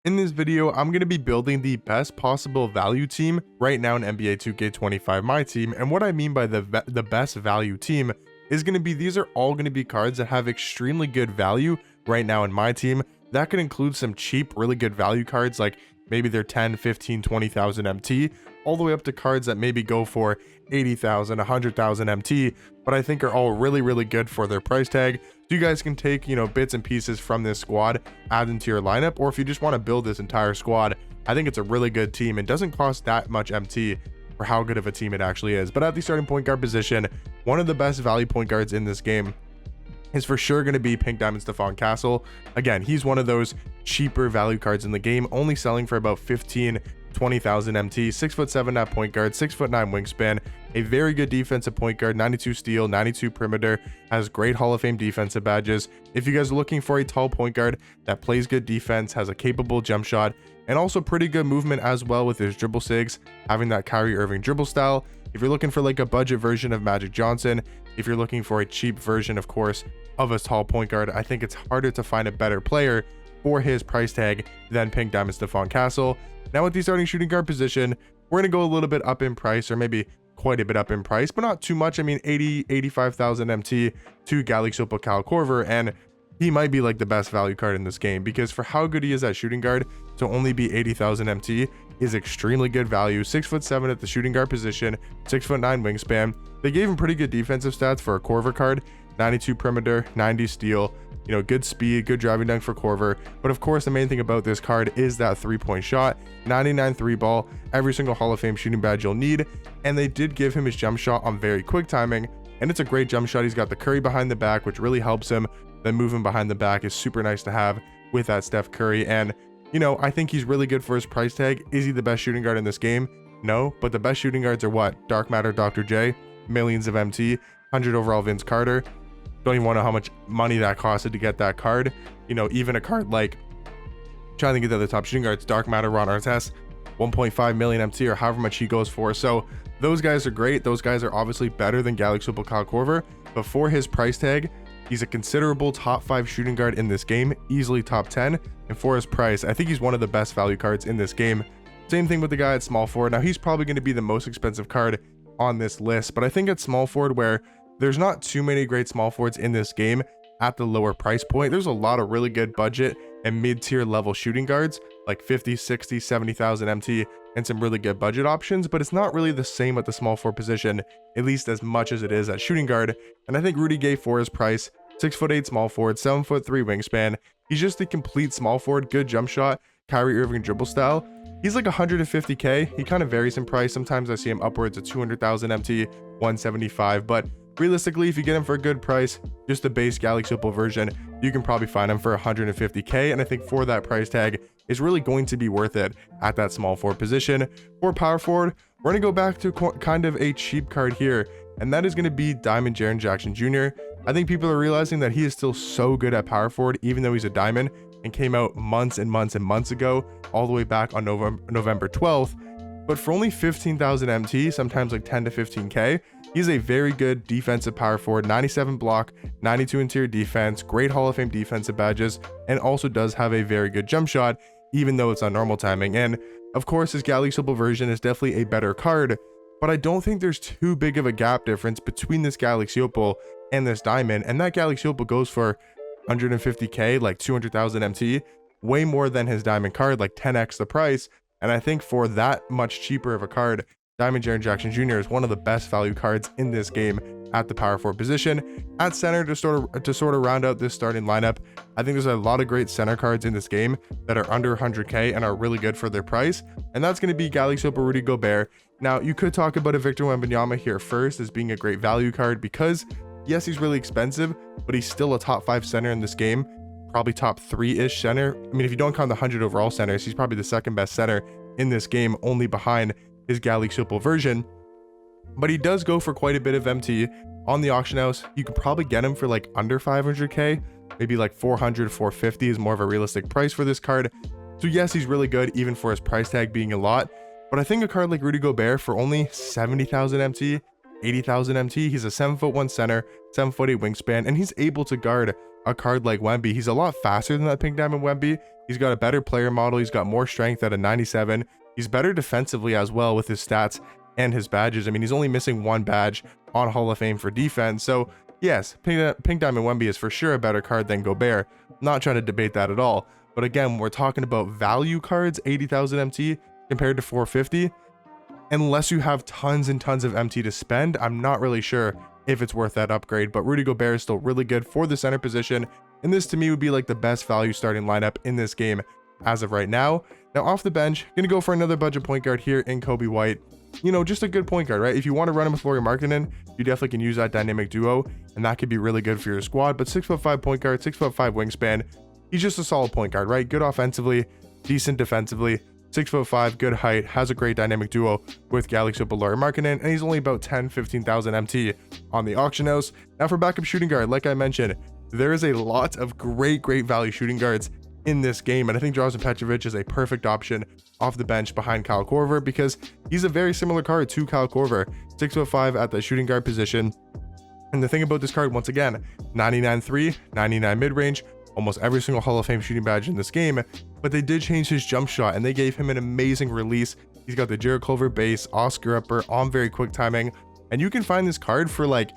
In this video, I'm going to be building the best possible value team right now in NBA 2K25 My Team, and what I mean by the best value team is going to be these are all going to be cards that have extremely good value right now in My Team. That could include some cheap, really good value cards like maybe they're 10, 15, 20,000 MT, all the way up to cards that maybe go for 80,000, 100,000 MT, but I think are all really, really good for their price tag. So you guys can take, bits and pieces from this squad, add into your lineup, or if you just want to build this entire squad, I think it's a really good team. It doesn't cost that much MT for how good of a team it actually is. But at the starting point guard position, one of the best value point guards in this game is for sure going to be Pink Diamond Stephon Castle. Again, he's one of those cheaper value cards in the game, only selling for about 20,000 MT, 6'7" at point guard, 6'9" wingspan, a very good defensive point guard, 92 steal, 92 perimeter, has great Hall of Fame defensive badges. If you guys are looking for a tall point guard that plays good defense, has a capable jump shot, and also pretty good movement as well with his dribble sigs, having that Kyrie Irving dribble style. If you're looking for like a budget version of Magic Johnson, if you're looking for a cheap version, of course, of a tall point guard, I think it's harder to find a better player for his price tag than Pink Diamond Stephon Castle. Now at the starting shooting guard position, we're going to go a little bit up in price, or maybe quite a bit up in price, but not too much. I mean, 85,000 MT to Galaxy Opal Kyle Korver, and he might be like the best value card in this game because for how good he is at shooting guard, to only be 80,000 MT is extremely good value. 6'7" at the shooting guard position, 6'9" wingspan. They gave him pretty good defensive stats for a Korver card, 92 perimeter, 90 steal, good speed, good driving dunk for Korver. But of course, the main thing about this card is that 3-point shot, 99 3 ball, every single Hall of Fame shooting badge you'll need. And they did give him his jump shot on very quick timing, and it's a great jump shot. He's got the Curry behind the back, which really helps him. The moving behind the back is super nice to have with that Steph Curry. And, I think he's really good for his price tag. Is he the best shooting guard in this game? No, but the best shooting guards are what? Dark Matter Dr. J, millions of MT, 100 overall Vince Carter. Don't even want to know how much money that costed to get that card. Even a card like, trying to get the other top shooting guards, Dark Matter Ron Artest, 1.5 million MT or however much he goes for. So those guys are great. Those guys are obviously better than Galaxy Opal Kyle Korver, but for his price tag, he's a considerable top 5 shooting guard in this game, easily top 10. And for his price, I think he's one of the best value cards in this game. Same thing with the guy at small forward. Now he's probably going to be the most expensive card on this list, but I think at small forward, where there's not too many great small forwards in this game at the lower price point, there's a lot of really good budget and mid-tier level shooting guards like 50, 60, 70,000 MT and some really good budget options, but it's not really the same at the small forward position, at least as much as it is at shooting guard. And I think Rudy Gay for his price, 6'8" small forward, 7'3" wingspan, he's just a complete small forward, good jump shot, Kyrie Irving dribble style. He's like 150k. He kind of varies in price. Sometimes I see him upwards of 200,000 MT, 175, but realistically, if you get him for a good price, just the base Galaxy Opal version, you can probably find him for 150k. And I think for that price tag, it's really going to be worth it at that small forward position. For power forward, we're going to go back to kind of a cheap card here, and that is going to be Diamond Jaren Jackson Jr. I think people are realizing that he is still so good at power forward, even though he's a diamond, and came out months and months and months ago, all the way back on November 12th. But for only 15,000 MT, sometimes like 10 to 15k, he's a very good defensive power forward, 97 block, 92 interior defense, great Hall of Fame defensive badges, and also does have a very good jump shot, even though it's on normal timing. And of course, his Galaxy Opal version is definitely a better card, but I don't think there's too big of a gap difference between this Galaxy Opal and this diamond. And that Galaxy Opal goes for 150k, like 200,000 MT, way more than his diamond card, like 10x the price. And I think for that much cheaper of a card, Diamond Jaren Jackson Jr. is one of the best value cards in this game at the power forward position. At center, to sort of round out this starting lineup, I think there's a lot of great center cards in this game that are under 100k and are really good for their price. And that's going to be Galaxy Opal Rudy Gobert. Now, you could talk about a Victor Wembanyama here first as being a great value card because, yes, he's really expensive, but he's still a top 5 center in this game. Probably top 3-ish center. I mean, if you don't count the 100 overall centers, he's probably the second best center in this game, only behind his Galaxy Opal version. But he does go for quite a bit of MT on the auction house. You could probably get him for like under 500k, maybe like 400, 450 is more of a realistic price for this card. So yes, he's really good even for his price tag being a lot. But I think a card like Rudy Gobert for only 70,000 MT, 80,000 MT, he's a 7'1" center, 7'8" wingspan, and he's able to guard a card like Wemby. He's a lot faster than that Pink Diamond Wemby. He's got a better player model. He's got more strength at a 97. He's better defensively as well with his stats and his badges. I mean, he's only missing one badge on Hall of Fame for defense. So yes, Pink Diamond Wemby is for sure a better card than Gobert. Not trying to debate that at all. But again, we're talking about value cards, 80,000 MT compared to 450. Unless you have tons and tons of MT to spend, I'm not really sure if it's worth that upgrade. But Rudy Gobert is still really good for the center position. And this to me would be like the best value starting lineup in this game as of right now. Now off the bench, gonna go for another budget point guard here in Kobe White. You know, just a good point guard, right? If you want to run him with Lauri Markkanen, you definitely can use that dynamic duo, and that could be really good for your squad. But 6'5" point guard, 6'5" wingspan, he's just a solid point guard, right? Good offensively, decent defensively, 6'5", good height, has a great dynamic duo with Galaxy Lauri Markkanen, and he's only about 10,000-15,000 MT on the auction house. Now for backup shooting guard, like I mentioned, there is a lot of great value shooting guards in this game, and I think Drazen Petrovic is a perfect option off the bench behind Kyle Korver because he's a very similar card to Kyle Korver, 6'5" at the shooting guard position. And the thing about this card, once again, 99 99 mid-range, almost every single Hall of Fame shooting badge in this game, but they did change his jump shot and they gave him an amazing release. He's got the Jared Culver base, Oscar upper on very quick timing, and you can find this card for like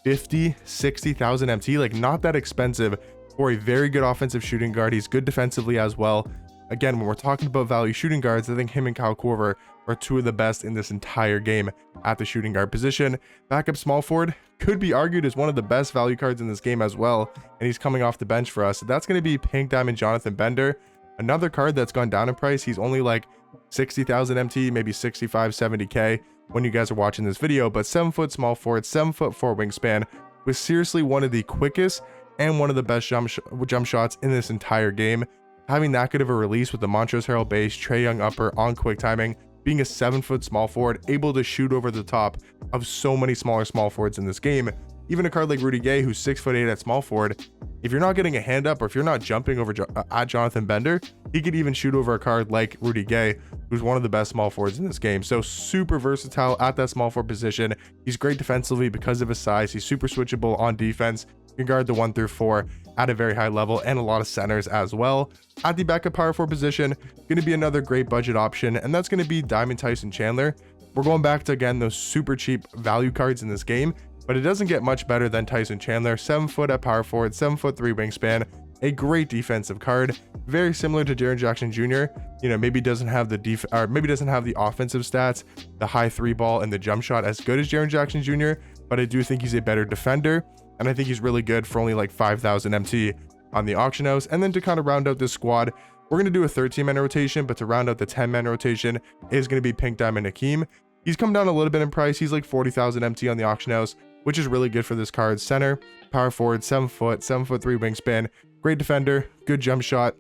50,000-60,000 MT, like not that expensive for a very good offensive shooting guard. He's good defensively as well. Again, when we're talking about value shooting guards, I think him and Kyle Korver are two of the best in this entire game at the shooting guard position. Backup small forward could be argued as one of the best value cards in this game as well, and he's coming off the bench for us. So that's going to be Pink Diamond Jonathan Bender, another card that's gone down in price. He's only like 60,000 MT, maybe 65-70k when you guys are watching this video, but 7-foot small forward, 7'4" wingspan, with seriously one of the quickest and one of the best jump shots in this entire game. Having that good of a release with the Montrezl Harrell base, Trae Young upper on quick timing, being a 7-foot small forward, able to shoot over the top of so many smaller small forwards in this game. Even a card like Rudy Gay, who's 6'8" at small forward, if you're not getting a hand up or if you're not jumping over at Jonathan Bender, he could even shoot over a card like Rudy Gay, who's one of the best small forwards in this game. So super versatile at that small forward position. He's great defensively because of his size. He's super switchable on defense. Can guard the 1 through 4 at a very high level, and a lot of centers as well. At the backup power forward position, going to be another great budget option, and that's going to be Diamond Tyson Chandler. We're going back to, again, those super cheap value cards in this game, but it doesn't get much better than Tyson Chandler. 7' at power forward, 7'3" wingspan, a great defensive card, very similar to Jaren Jackson Jr. You know, maybe doesn't have the offensive stats, the high 3 ball and the jump shot as good as Jaren Jackson Jr., but I do think he's a better defender. And I think he's really good for only like 5,000 MT on the auction house. And then to kind of round out this squad, we're going to do a 13-man rotation, but to round out the 10-man rotation is going to be Pink Diamond Hakeem. He's come down a little bit in price. He's like 40,000 MT on the auction house, which is really good for this card. Center, power forward, 7', 7'3" wingspan, great defender, good jump shot.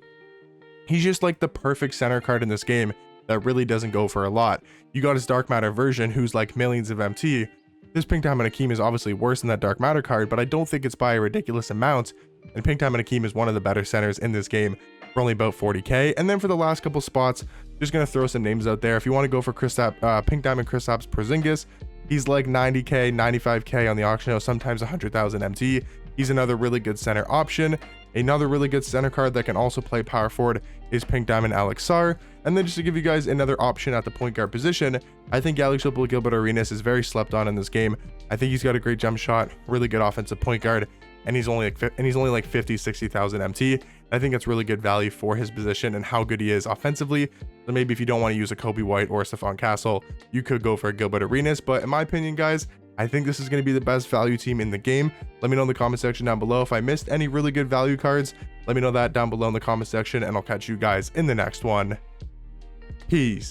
He's just like the perfect center card in this game that really doesn't go for a lot. You got his Dark Matter version, who's like millions of MT. This Pink Diamond Hakeem is obviously worse than that Dark Matter card, but I don't think it's by a ridiculous amount. And Pink Diamond Hakeem is one of the better centers in this game for only about 40k. And then for the last couple spots, just going to throw some names out there. If you want to go for Pink Diamond Kristaps Porzingis, he's like 90k, 95k on the auction house, sometimes 100,000 MT. He's another really good center option. Another really good center card that can also play power forward is Pink Diamond Alex Sarr. And then just to give you guys another option at the point guard position, I think Alex Gilbert Arenas is very slept on in this game. I think he's got a great jump shot, really good offensive point guard, and he's only like 50,000-60,000 MT. I think that's really good value for his position and how good he is offensively. So maybe if you don't want to use a Kobe White or a Stephon Castle, you could go for a Gilbert Arenas. But in my opinion, guys, I think this is going to be the best value team in the game. Let me know in the comment section down below. If I missed any really good value cards, let me know that down below in the comment section, and I'll catch you guys in the next one. Peace.